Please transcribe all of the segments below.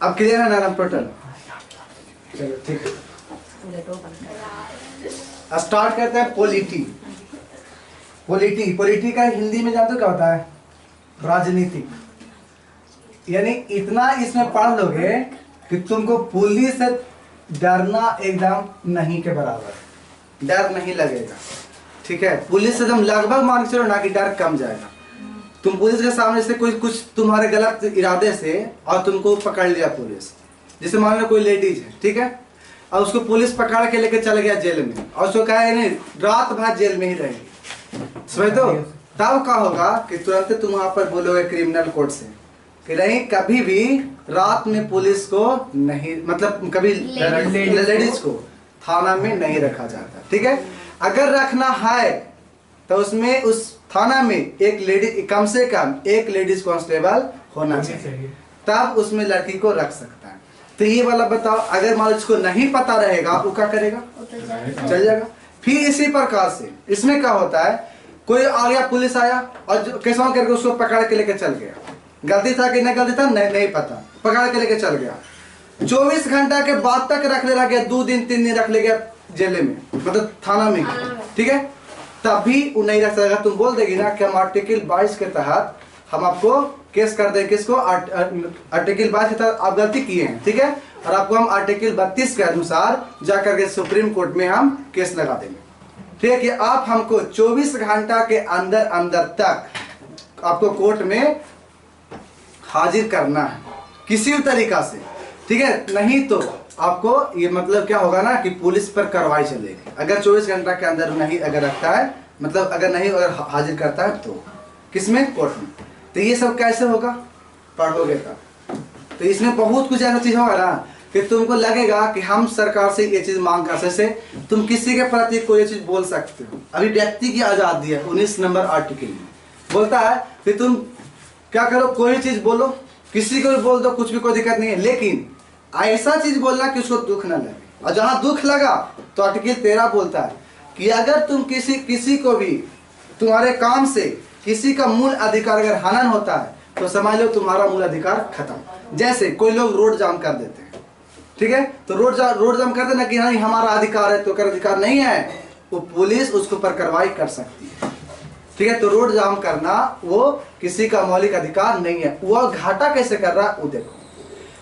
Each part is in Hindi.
अब क्लियर है ना टोटल? चलो ठीक है, स्टार्ट करते हैं पॉलिटी। पॉलिटी का हिंदी में जानते हो क्या होता है? राजनीतिक। यानी इतना इसमें पढ़ लोगे कि तुमको पुलिस से डरना एकदम नहीं के बराबर, डर नहीं लगेगा। ठीक है, पुलिस से तुम लगभग मान के चलो ना कि डर कम जाएगा। तुम पुलिस के सामने से कोई कुछ तुम्हारे गलत इरादे से और तुमको पकड़ लिया पुलिस, जैसे मान लो कोई लेडीज है, ठीक है, और उसको पुलिस पकड़ के लेके चल गया जेल में, और उसको कहा नहीं रात भर जेल में ही रहेगी, समझ दो, तब क्या होगा कि तुरंत तुम वहां पर बोलोगे क्रिमिनल कोर्ट से कि नहीं कभी भी रात में पुलिस को नहीं, मतलब कभी लेडीज को थाना में नहीं रखा जाता। ठीक है, अगर रखना है तो उसमें उस थाना में एक लेडीज, कम से कम एक लेडीज कांस्टेबल होना चाहिए, तब उसमें लड़की को रख सकता है। तो ये वाला बताओ, अगर मान लो इसको नहीं पता रहेगा वो क्या करेगा? चल जाएगा। फिर इसी प्रकार से इसमें क्या होता है, कोई आ गया, पुलिस आया और कैसा करके उसको पकड़ के लेके चल गया, गलती था कि नहीं गलती था नहीं पता, पकड़ के लेके चल गया, 24 घंटा के बाद तक रख ले गया, 2 दिन 3 दिन रख ले गया जेल में, मतलब थाना में, ठीक है, तभी वो नहीं रख सकेगा। तुम बोल देगी ना कि हम आर्टिकल 22 के तहत हम आपको केस कर दें, किसको? आर्टिकल 22 के तहत आप गलती किए हैं, ठीक है, और आपको हम आर्टिकल 32 के अनुसार जाकर के सुप्रीम कोर्ट में हम केस लगा देंगे। ठीक है, कि आप हमको 24 घंटा के अंदर अंदर तक आपको कोर्ट में हाजिर करना है किसी भी तरीका से, ठीक है, नहीं तो आपको ये मतलब क्या होगा ना कि पुलिस पर कार्रवाई चलेगी। अगर 24 घंटा के अंदर नहीं अगर रखता है, मतलब अगर नहीं अगर हाजिर करता है तो किसमें? कोर्ट में। तो ये सब कैसे होगा? पढ़ोगे तब। तो इसमें बहुत कुछ ऐसा चीज होगा ना कि तुमको लगेगा कि हम सरकार से ये चीज मांग कर सकते, तुम किसी के प्रति कोई चीज बोल सकते हो। अभी व्यक्ति की आजादी है 19 नंबर आर्टिकल में बोलता है कि तुम क्या करो, कोई चीज बोलो, किसी को भी बोल दो, कुछ भी कोई दिक्कत नहीं है, लेकिन ऐसा चीज बोलना कि उसको दुख ना लगे। और जहां दुख लगा तो आर्टिकल 13 बोलता है कि अगर तुम किसी को भी तुम्हारे काम से किसी का मूल अधिकार अगर हनन होता है तो समझ लो तुम्हारा मूल अधिकार खत्म। जैसे कोई लोग रोड जाम कर देते हैं, ठीक है, तो रोड जाम कर देना कि नहीं हमारा अधिकार है, तो कर अधिकार नहीं है, वो पुलिस उसके ऊपर कार्रवाई कर सकती है। ठीक है, तो रोड जाम करना वो किसी का मौलिक अधिकार नहीं है। वो घाटा कैसे कर रहा है वो देखो।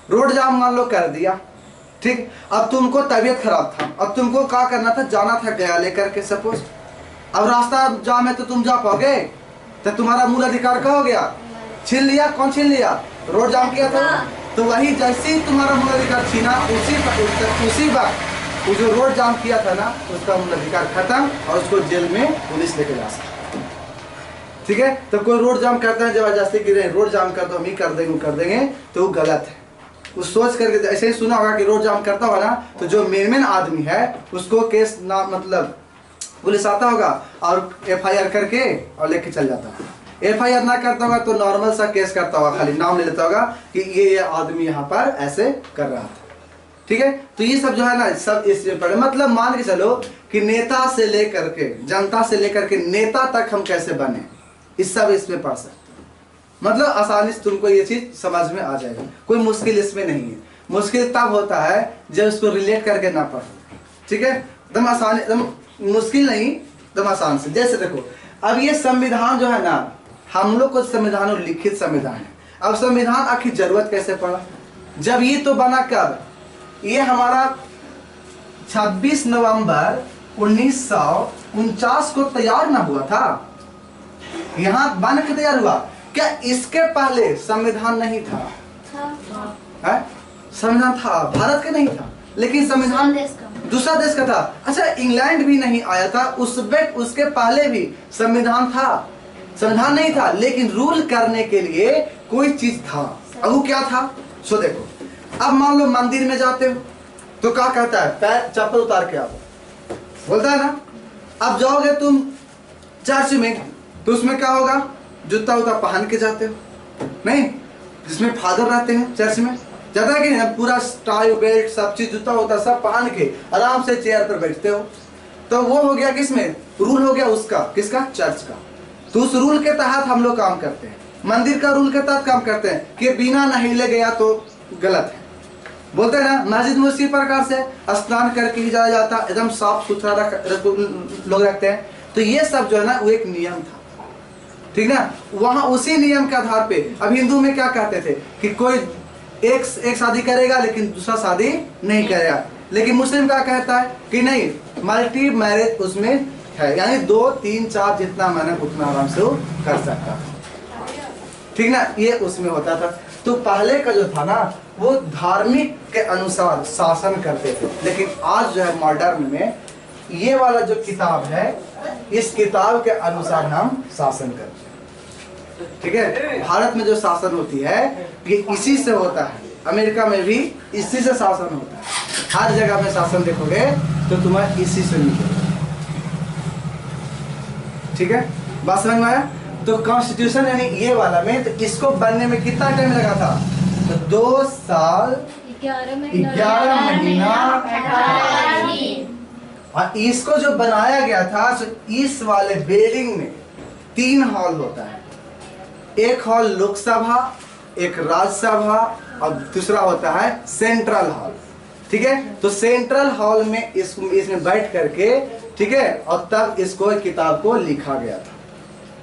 रोड जाम मान लो कर दिया, ठीक, अब तुमको तबीयत खराब था, अब तुमको क्या करना था, जाना था गया लेकर के सपोज, अब रास्ता जाम है तो तुम जा पाओगे? तो तुम्हारा मूल अधिकार क्या हो गया? छीन लिया। कौन छीन लिया? रोड जाम किया था। तो वही जैसे ही तुम्हारा मूल अधिकार छीना, उसी वक्त वो जो रोड जाम किया था ना उसका मूल अधिकार खत्म और उसको जेल में पुलिस लेके जा सकती। ठीक है, तो कोई रोड जाम करता है जबरदस्ती की रोड जाम कर दो, हम ही कर देंगे, तो वो गलत है। उस सोच करके ऐसे ही सुना होगा कि रोड जाम करता होगा ना तो जो मेन आदमी है उसको केस ना, मतलब पुलिस आता होगा और FIR करके और लेके चल जाता है। FIR ना करता होगा तो नॉर्मल सा केस करता होगा, खाली नाम ले लेता होगा कि ये आदमी यहाँ पर ऐसे कर रहा था। ठीक है, तो ये सब जो है ना सब इस पर, मतलब मान के चलो कि नेता से लेकर के जनता से लेकर के नेता तक हम कैसे बने, इस सब इसमें पढ़ सकते, मतलब आसानी से तुमको ये चीज समझ में आ जाएगा। कोई मुश्किल इसमें नहीं है। मुश्किल तब होता है जब इसको रिलेट करके ना पढ़ो। ठीक है, एकदम आसान, एकदम मुश्किल नहीं, एकदम आसान से। जैसे देखो अब ये संविधान जो है ना, हम लोग को संविधान और लिखित संविधान है। अब संविधान आखिर जरूरत कैसे पड़ा? जब ये तो बना कब? ये हमारा 26 नवंबर 1949 को तैयार ना हुआ था, यहाँ बन के तैयार हुआ। क्या इसके पहले संविधान नहीं था? संविधान था, भारत का नहीं था, लेकिन संविधान दूसरा देश का था। अच्छा, इंग्लैंड भी नहीं आया था उसके पहले भी संविधान था? संविधान नहीं था, लेकिन रूल करने के लिए कोई चीज था। अब वो क्या था? सो देखो, अब मान लो मंदिर में जाते हो तो क्या कहता है? पैर चप्पल उतार के आओ, बोलता है ना। अब जाओगे तुम चर्च में तो उसमें क्या होगा? जूता उता पहन के जाते हो, नहीं? जिसमें फादर रहते हैं चर्च में, जाता है कि नहीं? पूरा टाई बेल्ट सब चीज जूता होता सब पहन के आराम से चेयर पर बैठते हो। तो वो हो गया किसमें? रूल हो गया उसका, किसका? चर्च का। तो उस रूल के तहत हम लोग काम करते हैं। मंदिर का रूल के तहत काम करते हैं कि बिना नहिले गया तो गलत है, बोलते हैं ना, मस्जिद में उसी प्रकार से स्नान करके ही जाया जाता, एकदम साफ सुथरा लोग रखते हैं। तो ये सब जो है ना वो एक नियम था, ठीक ना। वहां उसी नियम के आधार पे अब हिंदू में क्या कहते थे कि कोई एक शादी करेगा लेकिन दूसरा शादी नहीं करेगा। लेकिन मुस्लिम क्या कहता है कि नहीं, मल्टी मैरिज उसमें है, यानी 2 3 4 जितना मैंने उतना आराम से वो कर सकता, ठीक ना। ये उसमें होता था। तो पहले का जो था ना वो धार्मिक के अनुसार शासन करते थे, लेकिन आज जो है मॉडर्न में ये वाला जो किताब है, इस किताब के अनुसार हम शासन करते हैं, ठीक है। भारत में जो शासन होती है ये इसी से होता है, अमेरिका में भी इसी से शासन होता है। हर जगह में शासन देखोगे तो तुम्हें इसी से मिलेगा, ठीक है। बात समझ में आया। तो कॉन्स्टिट्यूशन यानी ये वाला में, तो इसको बनने में कितना टाइम लगा था, तो 2 साल 11 महीना। और इसको जो बनाया गया था, तो इस वाले बिल्डिंग में 3 हॉल होता है। एक हॉल लोकसभा, एक राज्यसभा और दूसरा होता है सेंट्रल हॉल, ठीक है। तो सेंट्रल हॉल में इसमें बैठ करके, ठीक है, और तब इसको किताब को लिखा गया था।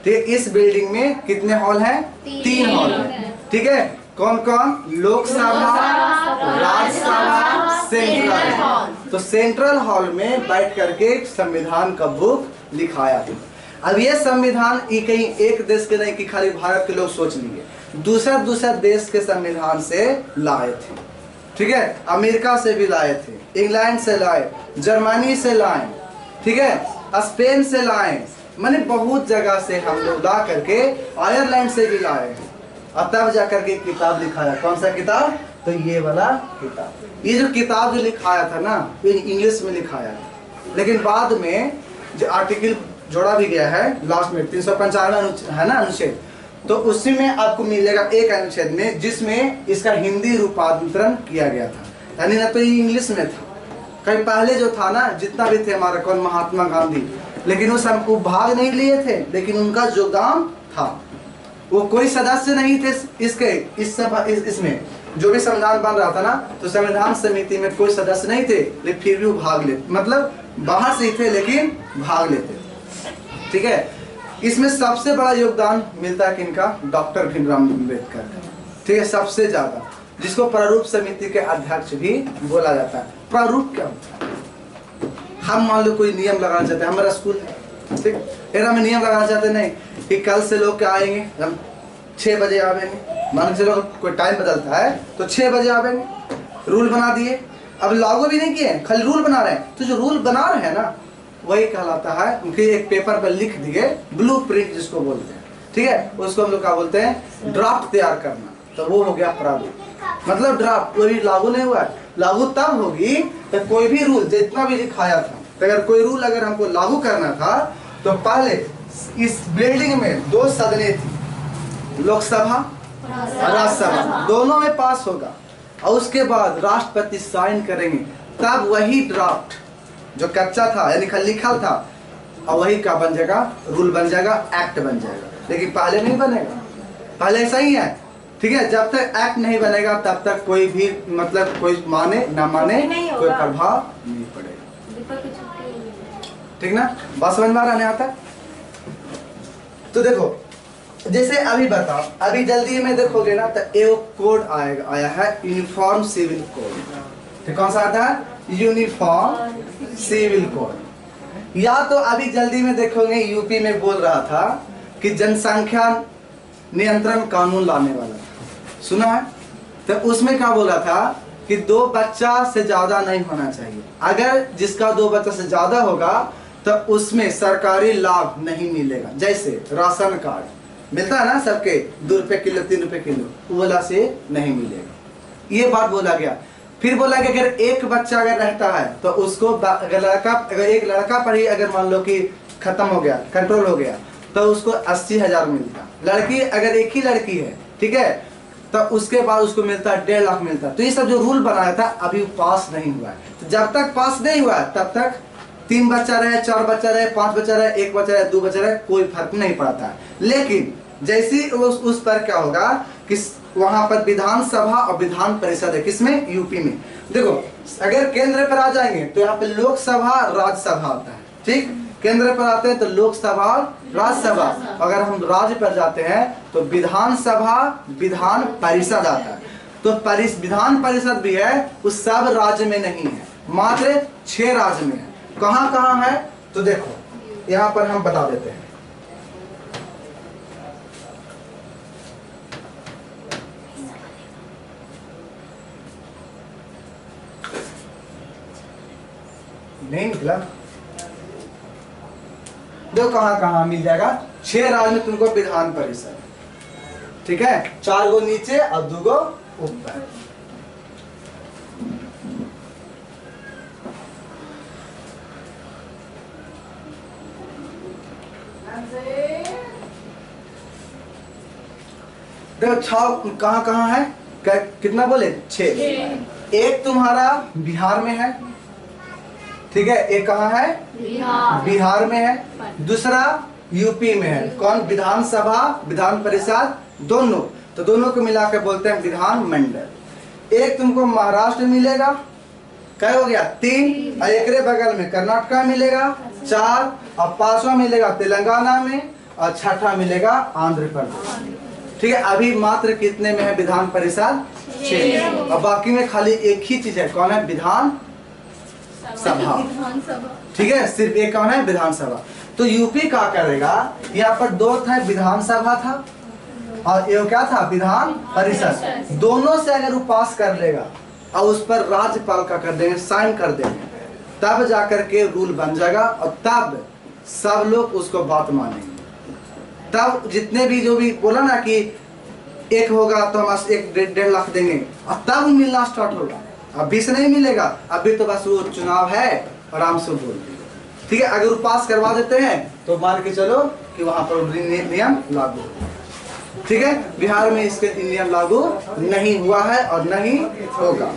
ठीक है, इस बिल्डिंग में कितने हॉल हैं, 3 हॉल हैं, ठीक है। कौन कौन, लोकसभा, राज्यसभा, सेंट्रल। तो सेंट्रल हॉल में बैठ करके संविधान का बुक लिखाया था। अब ये संविधान ये कहीं एक देश के नहीं कि खाली भारत के लोग सोच लिए, दूसरा देश के संविधान से लाए थे, ठीक है। अमेरिका से भी लाए थे, इंग्लैंड से लाए, जर्मनी से लाए, ठीक है, स्पेन से लाए, माने बहुत जगह से हम लोग ला करके, आयरलैंड से भी लाए, और तब जाकर के किताब लिखाया। कौन सा किताब, तो ये वाला किताब। ये जो किताब जो लिखाया था ना, ये इंग्लिश में लिखाया था, लेकिन बाद में जो आर्टिकल जोड़ा भी गया है लास्ट में 395 है ना अनुच्छेद, तो उसी में आपको मिलेगा एक अनुच्छेद में जिसमें इसका हिंदी रूपांतरण किया गया था। यानी ना तो ये इंग्लिश में था, कहीं पहले जो था ना जितना भी थे हमारा कौन महात्मा गांधी, लेकिन वो भाग नहीं लिए थे, लेकिन उनका योगदान था। वो कोई सदस्य नहीं थे इसमें जो भी संविधान बन रहा था ना, तो संविधान समिति में कोई सदस्य नहीं थे, लेकिन फिर भी वो भाग लेते, मतलब बाहर से ही थे लेकिन भाग लेते, ठीक है। इसमें सबसे बड़ा योगदान मिलता है किनका, डॉक्टर भीमराव अम्बेडकर, ठीक है, सबसे ज्यादा, जिसको प्रारूप समिति के अध्यक्ष भी बोला जाता है। प्रारूप क्या होता है, हम मान लो कोई नियम लगाना चाहते हैं, हमारा स्कूल, ठीक, फिर हम नियम लगाना चाहते नहीं कि कल से लोग क्या आएंगे, हम 6 बजे आवेंगे, मान के चलो कोई टाइम बदलता है तो 6 बजे आवेंगे, रूल बना दिए, अब लागू भी नहीं किए, खाली रूल बना रहे हैं। तो जो रूल बना रहे हैं ना वही कहलाता है, उनके एक पेपर पर लिख दिए, ब्लूप्रिंट जिसको बोलते हैं, ठीक है, उसको हम लोग क्या बोलते हैं, ड्राफ्ट तैयार करना, तो वो हो गया प्रारूप। मतलब ड्राफ्ट कोई लागू नहीं हुआ है, लागू तब होगी तो कोई भी रूल जितना भी लिखाया था, तो अगर कोई रूल अगर हमको लागू करना था तो पहले इस बिल्डिंग में 2 सदनें थी, लोकसभा और राज्यसभा, दोनों में पास होगा, और उसके बाद राष्ट्रपति साइन करेंगे, तब वही ड्राफ्ट जो कच्चा था यानी लिखा था, और वही क्या बन जाएगा, रूल बन जाएगा, एक्ट बन जाएगा। लेकिन पहले नहीं बनेगा, पहले ऐसा ही है, ठीक है। जब तक एक्ट नहीं बनेगा तब तक कोई भी मतलब कोई माने ना माने कोई प्रभाव नहीं पड़ेगा, ठीक ना। बात समझ में आने आता है। तो देखो जैसे अभी बताओ, अभी जल्दी में देखोगे ना तो एक कोड आया है, यूनिफॉर्म सिविल कोड। तो कौन सा आता है, यूनिफॉर्म सिविल कोड। या तो अभी जल्दी में देखोगे यूपी में बोल रहा था कि जनसंख्या नियंत्रण कानून लाने वाला था, सुना है। तो उसमें क्या बोला था कि 2 बच्चा से ज्यादा नहीं होना चाहिए, अगर जिसका 2 बच्चा से ज्यादा होगा तो उसमें सरकारी लाभ नहीं मिलेगा, जैसे राशन कार्ड मिलता है ना सबके 2 रुपए किलो 3 रुपए किलो, वो वाला से नहीं मिलेगा, ये बात बोला गया। फिर बोला कि अगर एक बच्चा अगर रहता है तो उसको अगर एक लड़का पर ही अगर मान लो कि खत्म हो गया, कंट्रोल हो गया, तो उसको 80,000 मिलता। लड़की अगर एक ही लड़की है, ठीक है, तो उसके बाद उसको मिलता है 1.5 लाख मिलता। तो ये सब जो रूल बनाया था अभी पास नहीं हुआ है, तो जब तक पास नहीं हुआ तब तक 3 बच्चा रहे, 4 बच्चा रहे, 5 बच्चा रहे, 1 बच्चा रहे, 2 बच्चा रहे, कोई फर्क नहीं पड़ता है। लेकिन जैसे उस पर क्या होगा किस वहां पर विधानसभा और विधान परिषद है, किसमें? यूपी में। देखो अगर केंद्र पर आ जाएंगे तो यहाँ पे लोकसभा राज्यसभा होता है, ठीक। केंद्र पर आते हैं तो लोकसभा और राज्यसभा। अगर हम राज्य पर जाते हैं तो विधानसभा विधान परिषद आता है। तो विधान परिषद भी है, उस सब राज्य में नहीं है, मात्र 6 राज्य में है। कहाँ कहाँ है तो देखो यहाँ पर हम बता देते हैं। नहीं निकला, देखो कहाँ कहाँ मिल जाएगा। 6 राज्य में तुमको विधान परिषद, ठीक है, 4 गो नीचे और 2 गो ऊपर। देखो 6 कहाँ कहाँ है, कितना बोले? 6। एक तुम्हारा बिहार में है, ठीक है, एक कहाँ है? बिहार में है। दूसरा यूपी में है। कौन? विधानसभा विधान परिषद दोनों, तो दोनों को मिलाकर बोलते हैं विधान मंडल। एक तुमको महाराष्ट्र मिलेगा, क्या हो गया? 3, और एक बगल में कर्नाटका मिलेगा 4, और 5वां मिलेगा तेलंगाना में, और 6ठा मिलेगा आंध्र प्रदेश, ठीक है। अभी मात्र कितने में है विधान परिषद? 6। और बाकी में खाली एक ही चीज है, कौन है? विधान सभा, ठीक है, सिर्फ एक कौन है? विधानसभा। तो यूपी क्या करेगा, यहाँ पर 2 था, विधानसभा था और ये क्या था? विधान परिषद। दोनों से अगर वो पास कर लेगा और उस पर राज्यपाल का कर देंगे, साइन कर देंगे, तब जाकर के रूल बन जाएगा और तब सब लोग उसको बात मानेंगे। तब जितने भी जो भी बोला ना कि 1 होगा तो हम 1-1.5 लाख देंगे, और तब मिलना स्टार्ट होगा। अभी से नहीं मिलेगा, अभी तो बस वो चुनाव है, आराम से बोल दिए, ठीक है। अगर वो पास करवा देते हैं तो मान के चलो कि वहां पर नियम लागू, ठीक है। बिहार में इसके नियम लागू नहीं हुआ है और नहीं होगा,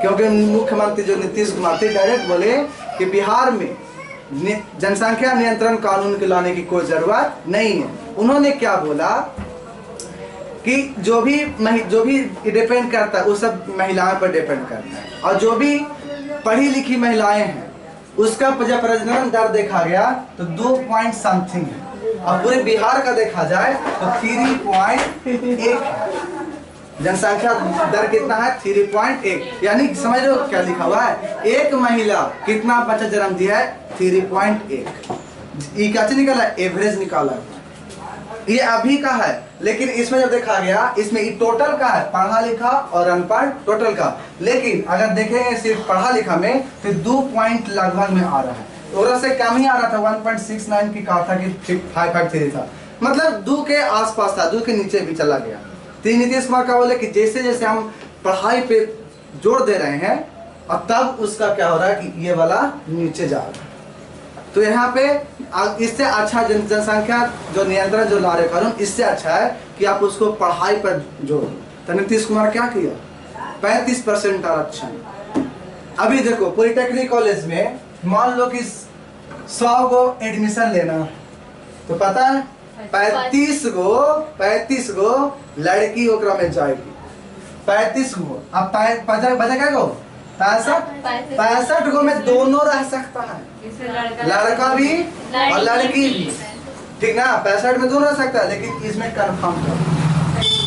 क्योंकि मुख्यमंत्री जो नीतीश कुमार थे डायरेक्ट बोले कि बिहार में जनसंख्या नियंत्रण कानून के लाने की कोई जरूरत नहीं है। उन्होंने क्या बोला कि जो भी डिपेंड करता है वो सब महिलाओं पर डिपेंड करता है, और जो भी पढ़ी लिखी महिलाएं हैं उसका जब प्रजनन दर देखा गया तो 2 पॉइंट समथिंग है, और पूरे बिहार का देखा जाए तो 3.1 जनसंख्या दर कितना है? 3.1। यानी समझ रहे हो क्या लिखा हुआ है? एक महिला कितना बच्चा जन्म दिया है? 3.1। ये क्या निकाला? एवरेज निकाला। ये अभी का है, लेकिन इसमें जब देखा गया इसमें ये टोटल का है, पढ़ा लिखा और अनपढ़ टोटल का। लेकिन अगर देखेंगे सिर्फ पढ़ा लिखा में तो 2 पॉइंट लगभग में आ रहा है, थोड़ा से कम ही आ रहा था। 1.69 की कहा था कि 553 था, मतलब 2 के आसपास था, 2 के नीचे भी चला गया। तो नीतीश कुमार का बोले कि जैसे जैसे हम पढ़ाई पे जोर दे रहे हैं और तब उसका क्या हो रहा है कि ये वाला नीचे जा रहा है। तो यहाँ पे इससे अच्छा जनसंख्या जो नियंत्रण जो ला रहे कानून, इससे अच्छा है कि आप उसको पढ़ाई पर जोर दो। तो नीतीश कुमार क्या किया? 35% आरक्षण। अभी देखो पॉलिटेक्निक कॉलेज में मान लो कि 100 गो एडमिशन लेना, तो पता है 35 गो लड़की ओकरा में जाएगी। 35 गो, अब बचा क्या गो? 65 गो में दोनों रह सकता है, लड़का भी और लड़की भी, ठीक ना। 65 में दोनों रह सकता है, लेकिन इसमें कन्फर्म कर।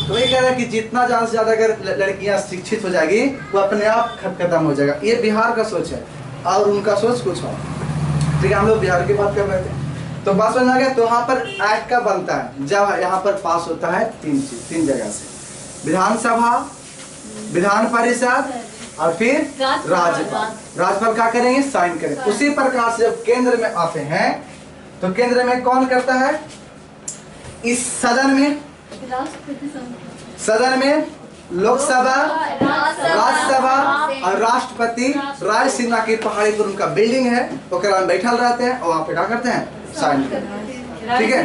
तो ये कह रहा है कि जितना ज्यादा से ज्यादा अगर लड़कियां शिक्षित हो जाएगी वो अपने आप खत्म हो जाएगा। ये बिहार का सोच है और उनका सोच कुछ और, ठीक है। हम लोग बिहार की बात कर रहे थे, तो बात समझ आ गया। तो यहाँ पर एक्ट का बनता है जब यहाँ पर पास होता है 3 जगह से, विधानसभा, विधान परिषद और फिर राज्यपाल। राज्यपाल क्या करेंगे? साइन करेंगे। उसी प्रकार से जब केंद्र में आते हैं तो केंद्र में कौन करता है? इस सदन में लोकसभा, राज्यसभा और राष्ट्रपति रायसीमा की पहाड़ी पर उनका बिल्डिंग है, ओकरा में बैठल रहते हैं और वहाँ पे क्या करते हैं? साइन करते हैं, ठीक है।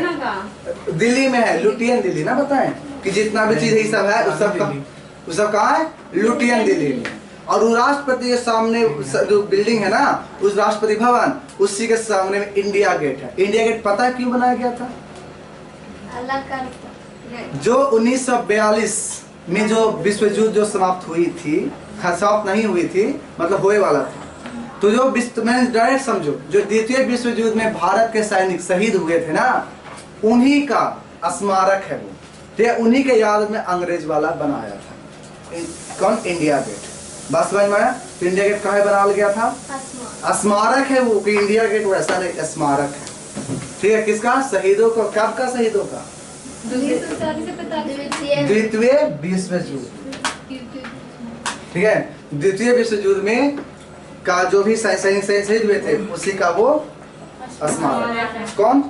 दिल्ली में है लुटियन दिल्ली ना, बताएं कि जितना भी चीज ये सब है उस सब कहाँ है? लुटियन दिल्ली में। और वो राष्ट्रपति के सामने जो बिल्डिंग है ना, उस राष्ट्रपति भवन, उसी के सामने में इंडिया गेट है। इंडिया गेट पता है क्यों बनाया गया था? जो 1942 में जो विश्व युद्ध जो समाप्त हुई थी, समाप्त नहीं हुई थी, मतलब होने वाला था, तो जो मैंने डायरेक्ट समझो, जो द्वितीय विश्व युद्ध में भारत के सैनिक शहीद हुए थे ना, उन्हीं का स्मारक है वो, ठीक है, उन्हीं के याद में अंग्रेज वाला बनाया था। कौन? India gate. बस समझ में आया? तो इंडिया गेट कहाँ बनाया गया था? स्मारक है वो, कि इंडिया गेट वैसा नहीं, स्मारक है, ठीक है। किसका? शहीदों को। कब का शहीदों का? द्वितीय विश्व युद्ध, ठीक है। द्वितीय विश्व युद्ध में का जो भी सैनिक शहीद हुए थे, उसी का वो स्मारक। कौन?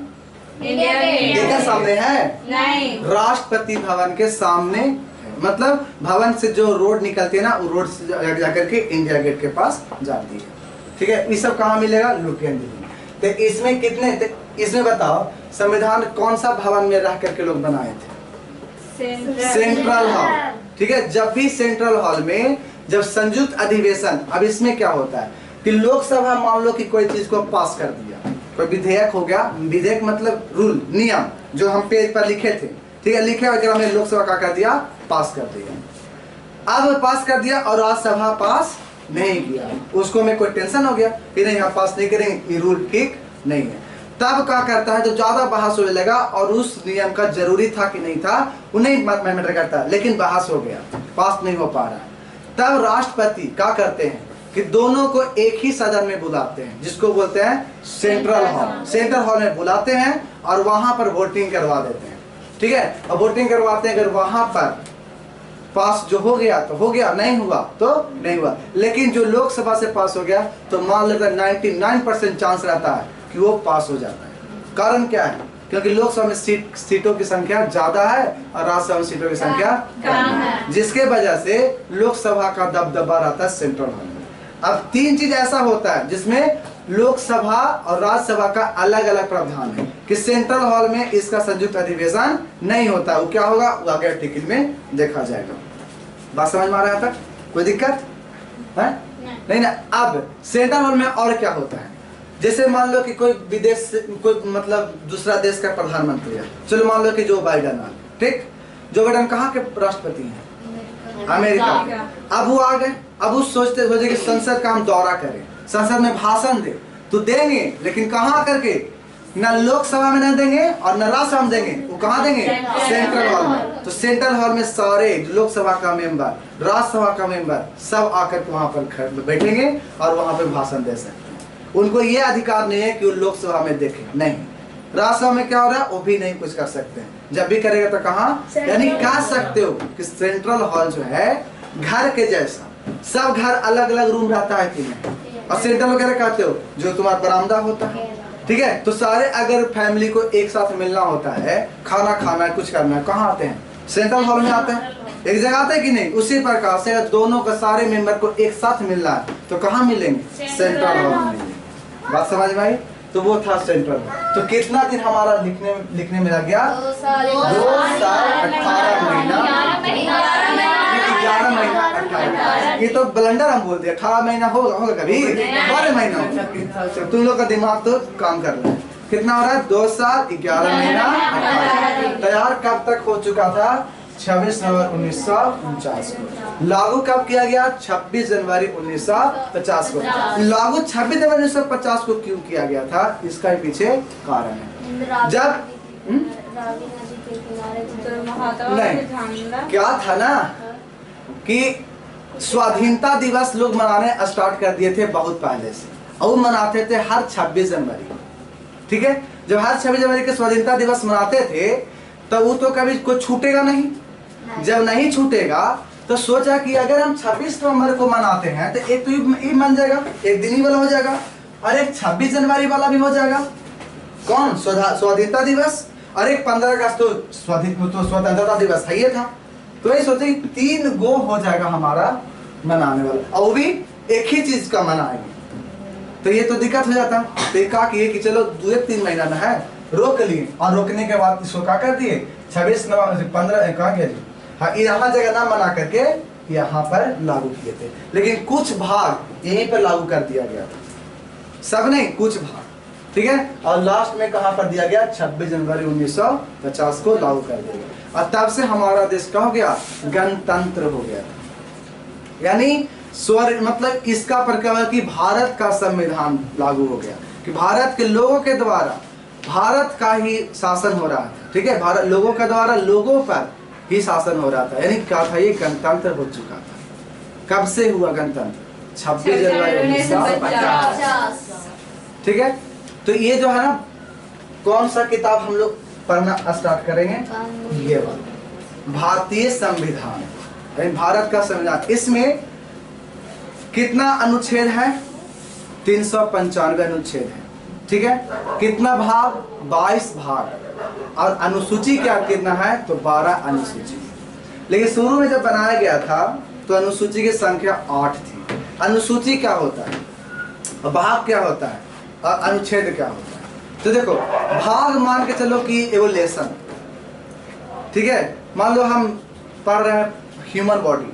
इंडिया सामने है? नहीं, राष्ट्रपति भवन के सामने, मतलब भवन से जो रोड निकलती है ना, वो रोड से जाकर के इंडिया गेट के पास जाती है, ठीक है। ये सब कहाँ मिलेगा? लुधियाना में। तो इसमें कितने, इसमें बताओ संविधान कौन सा भवन में रह करके लोग बनाए थे? सेंट्रल हॉल, ठीक है। जब भी सेंट्रल हॉल में जब संयुक्त अधिवेशन, अब इसमें क्या होता है कि लोकसभा मान लो कि कोई चीज को पास कर दिया, कोई विधेयक हो गया, विधेयक मतलब रूल, नियम जो हम पेज पर लिखे थे, ठीक है, लिखे वगैरह हमने लोकसभा का कर दिया, पास कर दिया। अब पास कर दिया और राज्यसभा पास नहीं किया, उसको में कोई टेंशन हो गया कि नहीं, हम पास नहीं करेंगे, ये रूल ठीक नहीं है। तब क्या करता है, जब ज्यादा बहस होने लगा और उस नियम का जरूरी था कि नहीं था, उन्हें मैटर करता है, लेकिन बहस हो गया, पास नहीं हो पा रहा है, तब राष्ट्रपति क्या करते हैं कि दोनों को एक ही सदन में बुलाते हैं, जिसको बोलते हैं सेंट्रल हॉल। सेंट्रल हॉल में बुलाते हैं और वहां पर वोटिंग करवा देते हैं, ठीक है। और वोटिंग करवाते हैं, अगर वहां पर पास जो हो गया तो हो गया, नहीं हुआ तो नहीं हुआ। लेकिन जो लोकसभा से पास हो गया तो मान लेता 99% चांस रहता है कि वो पास हो जाता है। कारण क्या है? क्योंकि लोकसभा में सीटों की संख्या ज्यादा है और राज्यसभा में सीटों की संख्या कम है, जिसके वजह से लोकसभा का दबदबा रहता है सेंट्रल हॉल में। अब तीन चीज ऐसा होता है जिसमें लोकसभा और राज्यसभा का अलग अलग प्रावधान है कि सेंट्रल हॉल में इसका संयुक्त अधिवेशन नहीं होता। वो क्या होगा, वो आगे टिकट में देखा जाएगा। बात समझ में आ रहा है? तक कोई दिक्कत है? नहीं ना। अब सेंट्रल हॉल में और क्या होता है, जैसे मान लो कि कोई विदेश से, कोई मतलब दूसरा देश का प्रधानमंत्री है, चलो मान लो कि जो बाइडेन है, ठीक। जो बाइडेन कहाँ के राष्ट्रपति हैं? अमेरिका। अब वो आ गए, अब वो सोचते कि संसद का हम दौरा करें, संसद में भाषण दे, तो देंगे, लेकिन कहाँ करके? न लोकसभा में न देंगे और न राज्यसभा में देंगे, वो कहाँ देंगे? सेंट्रल हॉल में। तो सेंट्रल हॉल में सारे लोकसभा का मेंबर, राज्यसभा का मेंबर सब आकर वहां पर बैठेंगे और वहां पर भाषण दे सकते हैं। उनको ये अधिकार नहीं है कि वो लोकसभा में देखें, नहीं। राज्यसभा में क्या हो रहा है वो भी नहीं कुछ कर सकते हैं। जब भी करेगा तो कहाँ, यानी कह सकते हो कि सेंट्रल हॉल जो है घर के जैसा, सब घर अलग अलग रूम रहता है कि नहीं, और सेंट्रल वगैरह कहते हो जो तुम्हारा बरामदा होता है, ठीक है। तो सारे अगर फैमिली को एक साथ मिलना होता है, खाना खाना है, कुछ करना है, कहाँ आते हैं? सेंट्रल हॉल में आते हैं। एक जगह आते हैं कि नहीं? उसी प्रकार से अगर दोनों का सारे मेंबर को एक साथ मिलना है तो कहाँ मिलेंगे? सेंट्रल हॉल में मिलेंगे। बात समझ में आई? तो वो था सेंट्रल। तो कितना दिन हमारा लिखने में लग गया? 2 साल 18 महीना, 11 महीना 18। ये तो ब्लंडर हम बोलते हैं, 18 महीना होगा कभी 12 महीना होगा। तुम लोग का दिमाग तो काम कर रहा है। कितना हो रहा है? 2 साल 11 महीना 18। तैयार कब तक हो चुका था? 26 नवंबर 1949 को। लागू कब किया गया? 26 जनवरी 1950 को। लागू 26 जनवरी 1950 को क्यों किया गया था? इसका ही पीछे कारण है। जब नहीं, क्या था ना कि स्वाधीनता दिवस लोग मनाने स्टार्ट कर दिए थे बहुत पहले से, और वो मनाते थे हर 26 जनवरी, ठीक है। जब हर 26 जनवरी के स्वाधीनता दिवस मनाते थे तो वो तो कभी कोई छूटेगा नहीं। जब नहीं छूटेगा तो सोचा कि अगर हम 26 नवंबर को मनाते हैं तो एक तो ये मन जाएगा, एक दिन ही वाला हो जाएगा, और एक 26 जनवरी वाला भी हो जाएगा। कौन? स्वाधीनता दिवस, और एक 15 अगस्त तो स्वतंत्रता दिवस है ये था। तो ये सोचे 3 गो हो जाएगा हमारा मनाने वाला, और वो भी एक ही चीज का मनाएंगे। तो ये तो दिक्कत हो जाता। तो ये कहा कि चलो 2-3 महीना ना है, रोक लिए, और रोकने के बाद इसको क्या कर दिए? 26 नवंबर 15 कहाँ गया जी? हाँ, यहाँ जगह ना मना करके यहाँ पर लागू किए थे, लेकिन कुछ भाग यहीं पर लागू कर दिया गया था, सब नहीं, कुछ भाग, ठीक है। और लास्ट में कहाँ पर दिया गया, 26 जनवरी 1950 को लागू कर दिया गया। और तब से हमारा देश क्या हो गया, गणतंत्र हो गया। यानी स्वर मतलब इसका प्रकार है कि भारत का संविधान लागू हो गया, कि भारत के लोगों के द्वारा भारत का ही शासन हो रहा था। ठीक है, भारत लोगों के द्वारा लोगों पर ही शासन हो रहा था। यानी क्या था, ये गणतंत्र हो चुका था। कब से हुआ गणतंत्र, 26 जनवरी 1950। ठीक है, तो ये जो है ना, कौन सा किताब हम लोग पढ़ना स्टार्ट करेंगे, ये वाला भारतीय संविधान, यानी भारत का संविधान। इसमें कितना अनुच्छेद है, 395 अनुच्छेद है। ठीक है, कितना भाग, 22 भाग। और अनुसूची क्या कितना है, तो 12 अनुसूची। लेकिन शुरू में जब बनाया गया था तो अनुसूची की संख्या 8 थी। अनुसूची क्या होता है, भाग क्या होता है, और अनुच्छेद क्या होता है। तो देखो, भाग मान के चलो कि एवोल्यूशन। ठीक है, मान लो हम पढ़ रहे हैं ह्यूमन बॉडी।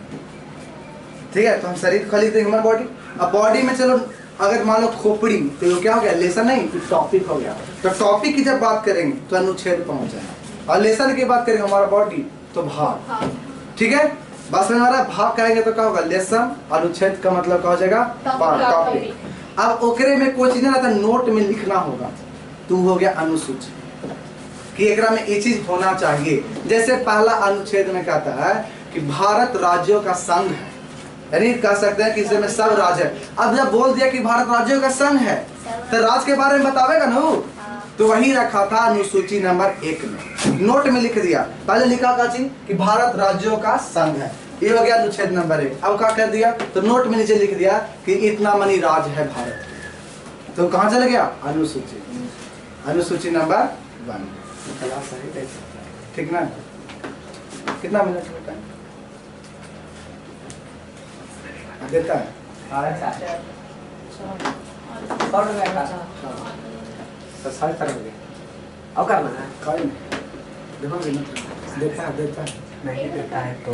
ठीक है, तो हम शरीर खाली थे ह्यूमन बॉडी। अब बॉडी में चलो अगर मान लो खोपड़ी, तो ये क्या हो गया, लेसन नहीं, तो टॉपिक हो गया। तो टॉपिक की जब बात करेंगे तो अनुच्छेद पहुंच जाएगा, और लेसन की बात करेंगे हमारा बॉडी तो भाग। ठीक है, बस में हमारा भाग कहेंगे तो क्या होगा, लेसन। अनुच्छेद का मतलब क्या हो जाएगा, टॉपिक। अब ओकरे में कोई चीज नहीं, नोट में लिखना होगा, तो हो गया अनुसूची, कि एकरा में ये चीज होना चाहिए। जैसे पहला अनुच्छेद में कहता है कि भारत राज्यों का संघ है, यानी कह सकते हैं कि इसमें सब राज्य है। अब जब बोल दिया कि भारत राज्यों का संघ है, तो राज्य के बारे में बतावेगा ना, तो वही रखा था अनुसूची नंबर 1 में, नोट में लिख दिया। पहले लिखा था जी कि भारत राज्यों का संघ है, ये हो गया अनुच्छेद नंबर 1। अब क्या कर दिया, तो नोट में नीचे लिख दिया कि इतना मनी राज्य है भारत, तो कहाँ चल गया, अनुसूची, अनुसूची नंबर 1। ठीक ना, कितना मिनट होता है देता है, साढ़े 4 बजे अब करना है, देखो देता है नहीं देता है तो